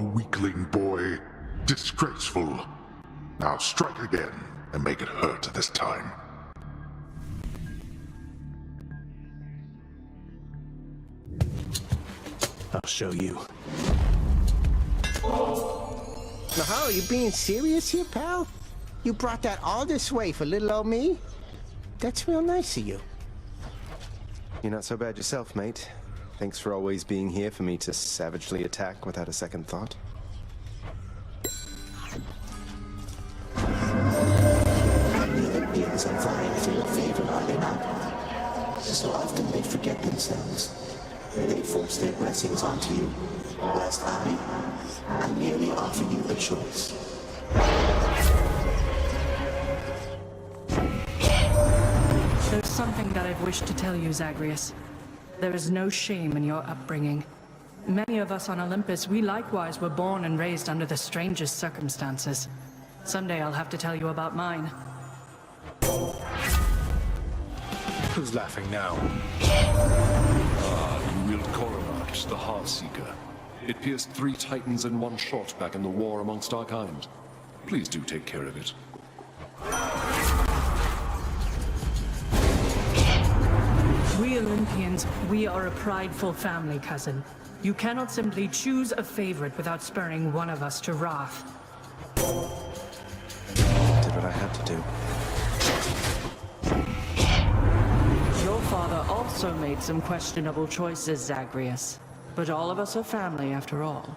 weakling, boy. Disgraceful. Now strike again, and make it hurt this time. I'll show you. Now, you being serious here, pal? You brought that all this way for little old me? That's real nice of you. You're not so bad yourself, mate. Thanks for always being here for me to savagely attack without a second thought. Olympians are vying for your favor, are they not? So often they forget themselves. They force their blessings onto you, whilst I merely offer you a choice. There's something that I've wished to tell you, Zagreus. There is no shame in your upbringing. Many of us on Olympus, we likewise were born and raised under the strangest circumstances. Someday I'll have to tell you about mine. Who's laughing now? You wield Coronach, the Heartseeker. It pierced 3 Titans in one shot back in the war amongst our kind. Please do take care of it. We Olympians, we are a prideful family, cousin. You cannot simply choose a favorite without spurring one of us to wrath. Did what I had to do. Your father also made some questionable choices, Zagreus. But all of us are family, after all.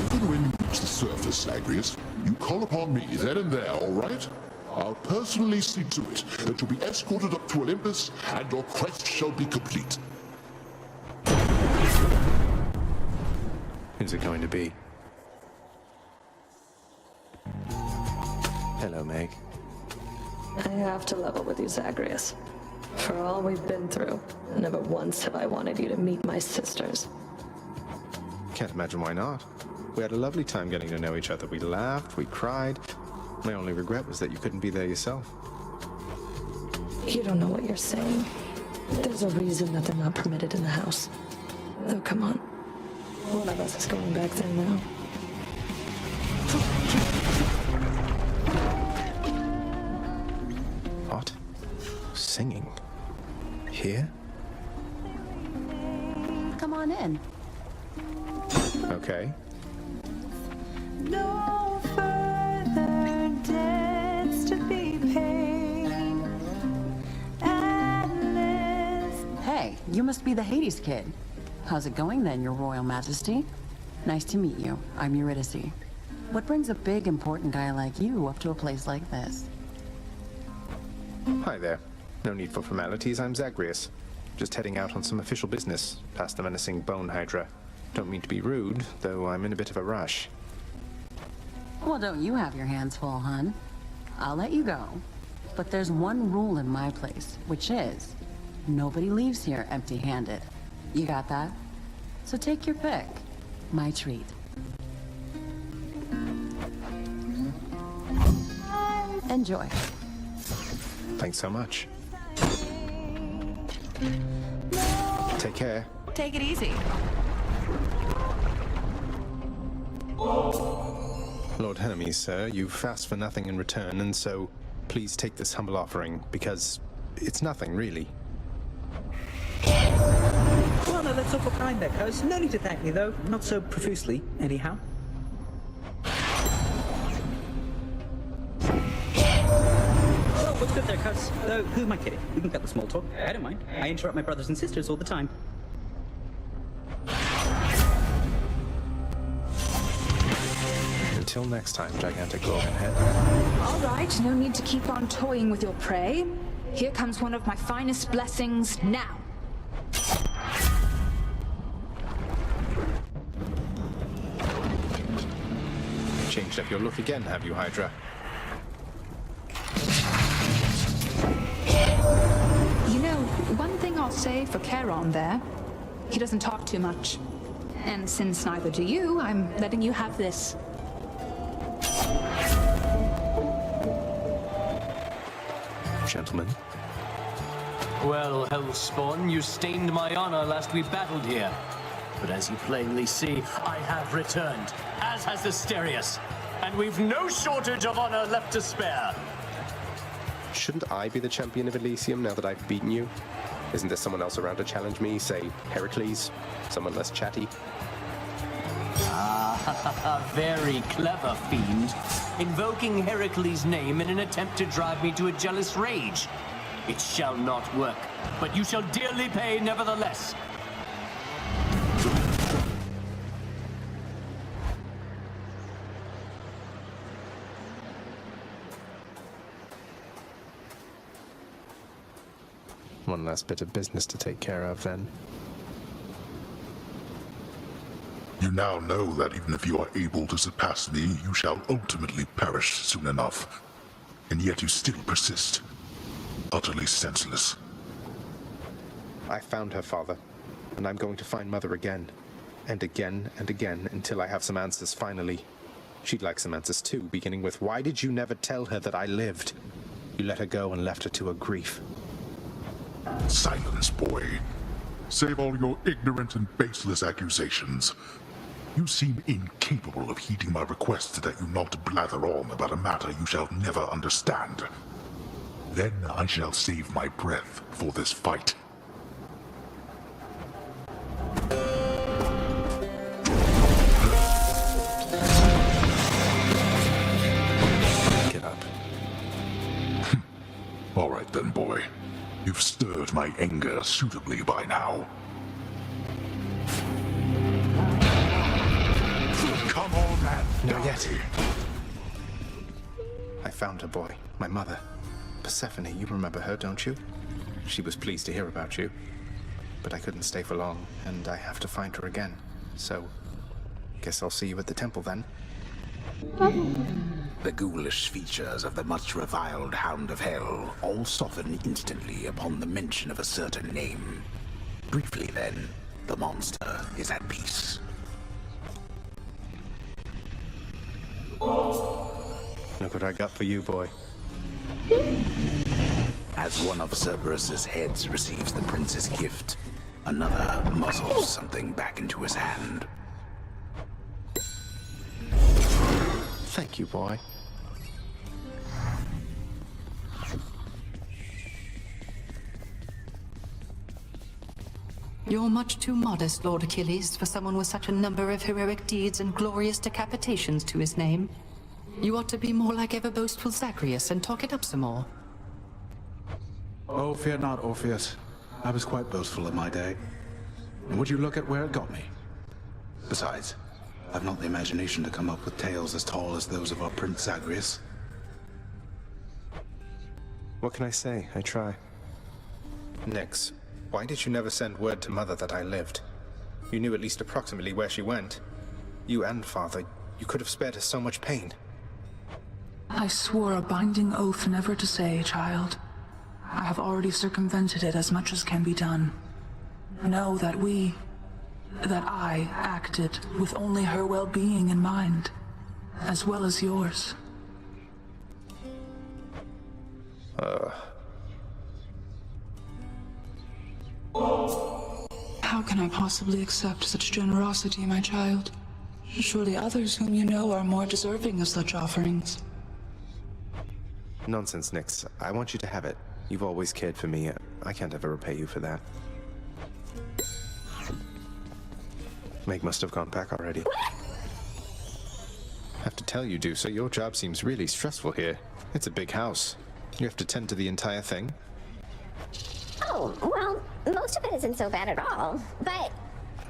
Even when you reach the surface, Zagreus, you call upon me then and there, all right? I'll personally see to it that you'll be escorted up to Olympus, and your quest shall be complete. Who's it going to be? Hello, Meg. I have to level with you, Zagreus. For all we've been through, never once have I wanted you to meet my sisters. Can't imagine why not. We had a lovely time getting to know each other. We laughed, we cried. My only regret was that you couldn't be there yourself. You don't know what you're saying. There's a reason that they're not permitted in the house. Though, come on. One of us is going back there now. What? Singing? Here? Come on in. Okay. No further debts to be paid. Hey, you must be the Hades kid. How's it going then, Your Royal Majesty? Nice to meet you. I'm Eurydice. What brings a big, important guy like you up to a place like this? Hi there. No need for formalities, I'm Zagreus. Just heading out on some official business, past the menacing bone hydra. Don't mean to be rude, though I'm in a bit of a rush. Well, don't you have your hands full, hun? I'll let you go. But there's one rule in my place, which is, nobody leaves here empty-handed. You got that? So take your pick. My treat. Enjoy. Thanks so much. Take care. Take it easy. Lord Hermes, sir, you've asked for nothing in return, and so please take this humble offering, because it's nothing, really. Well, no, that's awful kind there, cuz. No need to thank me, though. Not so profusely, anyhow. Oh, what's good there, cuz? Who am I kidding? We can cut the small talk. I don't mind. I interrupt my brothers and sisters all the time. Until next time, gigantic golden head. All right, no need to keep on toying with your prey. Here comes one of my finest blessings now. Changed up your look again, have you, Hydra? You know, one thing I'll say for Charon there, he doesn't talk too much. And since neither do you, I'm letting you have this. Gentlemen. Well, Hellspawn, you stained my honor last we battled here. But as you plainly see, I have returned, as has Asterius. And we've no shortage of honor left to spare. Shouldn't I be the champion of Elysium now that I've beaten you? Isn't there someone else around to challenge me, say Heracles? Someone less chatty? Ah, very clever, fiend. Invoking Heracles' name in an attempt to drive me to a jealous rage. It shall not work, but you shall dearly pay nevertheless. One last bit of business to take care of, then. You now know that even if you are able to surpass me, you shall ultimately perish soon enough. And yet you still persist. Utterly senseless. I found her, Father, and I'm going to find Mother again. And again and again, until I have some answers finally. She'd like some answers too, beginning with, why did you never tell her that I lived? You let her go and left her to her grief. Silence, boy. Save all your ignorant and baseless accusations. You seem incapable of heeding my request that you not blather on about a matter you shall never understand. Then I shall save my breath for this fight. Get up. All right then, boy. You've stirred my anger suitably by now. Come on, man. Not yet. I found her, boy. My mother. Persephone, you remember her, don't you? She was pleased to hear about you. But I couldn't stay for long, and I have to find her again. So, guess I'll see you at the temple then. The ghoulish features of the much reviled Hound of Hell all soften instantly upon the mention of a certain name. Briefly then, the monster is at peace. Look what I got for you, boy. As one of Cerberus's heads receives the prince's gift, another muzzles something back into his hand. Thank you, boy. You're much too modest, Lord Achilles, for someone with such a number of heroic deeds and glorious decapitations to his name. You ought to be more like ever-boastful Zagreus and talk it up some more. Oh, fear not, Orpheus. I was quite boastful in my day. And would you look at where it got me? Besides, I've not the imagination to come up with tales as tall as those of our Prince Zagreus. What can I say? I try. Nyx, why did you never send word to Mother that I lived? You knew at least approximately where she went. You and Father, you could have spared her so much pain. I swore a binding oath never to say, child. I have already circumvented it as much as can be done. Know that I acted with only her well-being in mind, as well as yours. How can I possibly accept such generosity, my child? Surely others whom you know are more deserving of such offerings. Nonsense, Nyx. I want you to have it. You've always cared for me. I can't ever repay you for that. Meg must have gone back already. Have to tell you, Dusa, your job seems really stressful here. It's a big house. You have to tend to the entire thing. Oh, well, most of it isn't so bad at all. But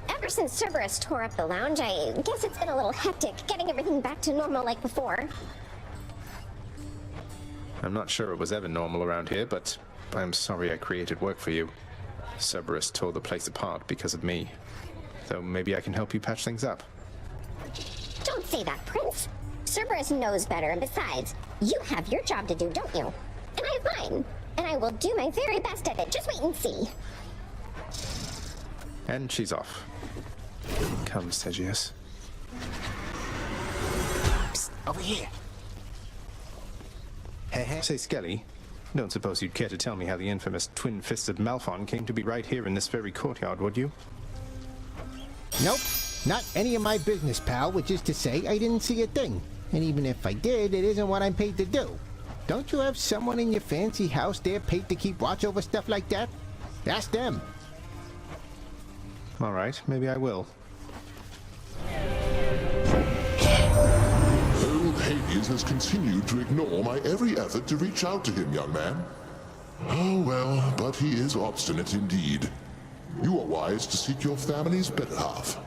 ever since Cerberus tore up the lounge, I guess it's been a little hectic getting everything back to normal like before. I'm not sure it was ever normal around here, but I'm sorry I created work for you. Cerberus tore the place apart because of me. So maybe I can help you patch things up. Don't say that, Prince. Cerberus knows better, and besides, you have your job to do, don't you? And I have mine. And I will do my very best at it. Just wait and see. And she's off. Come, Segius. Psst, over here. Hey, say, Skelly, Don't suppose you'd care to tell me how the infamous twin-fisted Malphon came to be right here in this very courtyard, would you? Nope. Not any of my business, pal, which is to say I didn't see a thing. And even if I did, it isn't what I'm paid to do. Don't you have someone in your fancy house there paid to keep watch over stuff like that? Ask them. All right, maybe I will. Old Hades has continued to ignore my every effort to reach out to him, young man. Oh well, but he is obstinate indeed. You are wise to seek your family's better half.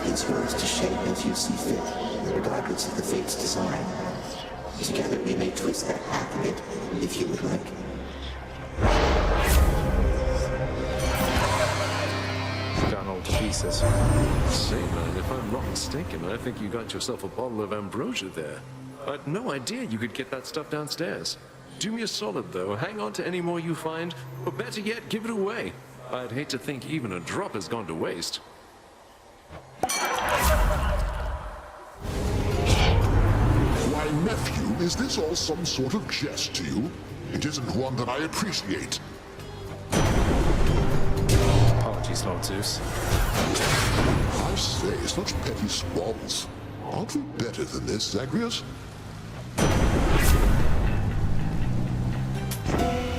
It's yours to shape as you see fit, regardless of the fate's design. Together we may twist that half of it, if you would like. Done all to pieces. Say, man, if I'm not mistaken, I think you got yourself a bottle of ambrosia there. I had no idea you could get that stuff downstairs. Do me a solid, though. Hang on to any more you find, or better yet, give it away. I'd hate to think even a drop has gone to waste. Why, nephew, is this all some sort of jest to you? It isn't one that I appreciate. Apologies, Lord Zeus. I say, such petty squabbles. Aren't we better than this, Zagreus?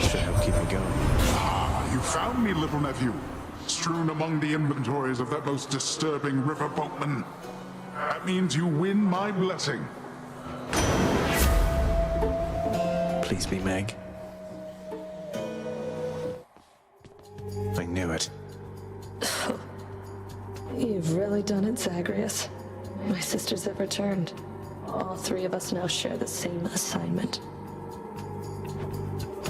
Should help keep me going. Ah, you found me, little nephew. Strewn among the inventories of that most disturbing river boatman. That means you win my blessing. Please be Meg. I knew it. You've really done it, Zagreus. My sisters have returned. All three of us now share the same assignment.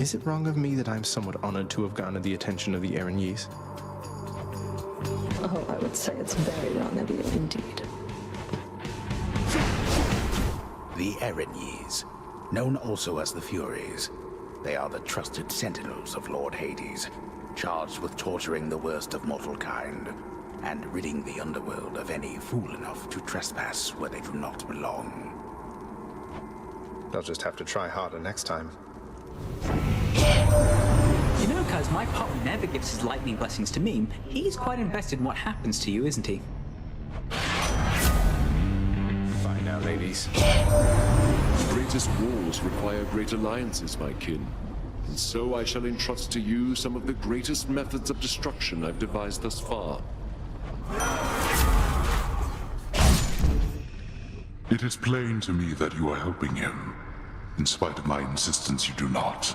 Is it wrong of me that I'm somewhat honored to have garnered the attention of the Eurydice? Oh, I would say it's very wrong of you indeed. The Eurydice, known also as the Furies. They are the trusted sentinels of Lord Hades, charged with torturing the worst of mortal kind, and ridding the underworld of any fool enough to trespass where they do not belong. They'll just have to try harder next time. You know, cuz my pop never gives his lightning blessings to me. He's quite invested in what happens to you, isn't he? Bye now, ladies. Greatest wars require great alliances, my kin. And so I shall entrust to you some of the greatest methods of destruction I've devised thus far. It is plain to me that you are helping him. In spite of my insistence, you do not.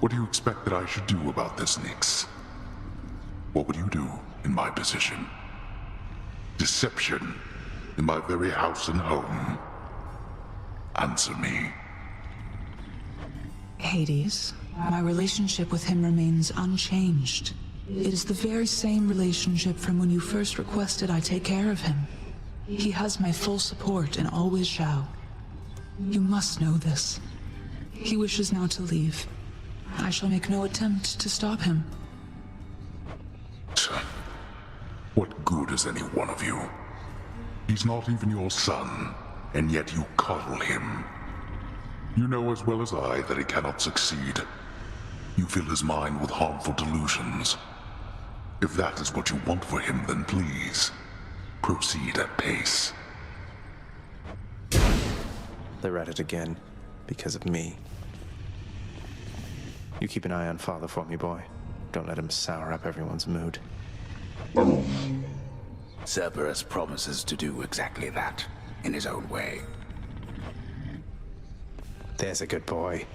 What do you expect that I should do about this, Nyx? What would you do in my position? Deception in my very house and home. Answer me. Hades, my relationship with him remains unchanged. It is the very same relationship from when you first requested I take care of him. He has my full support and always shall. You must know this. He wishes now to leave. I shall make no attempt to stop him. What good is any one of you? He's not even your son, and yet you coddle him. You know as well as I that he cannot succeed. You fill his mind with harmful delusions. If that is what you want for him, then please, proceed at pace. They're at it again, because of me. You keep an eye on Father for me, boy. Don't let him sour up everyone's mood. Cerberus promises to do exactly that, in his own way. There's a good boy.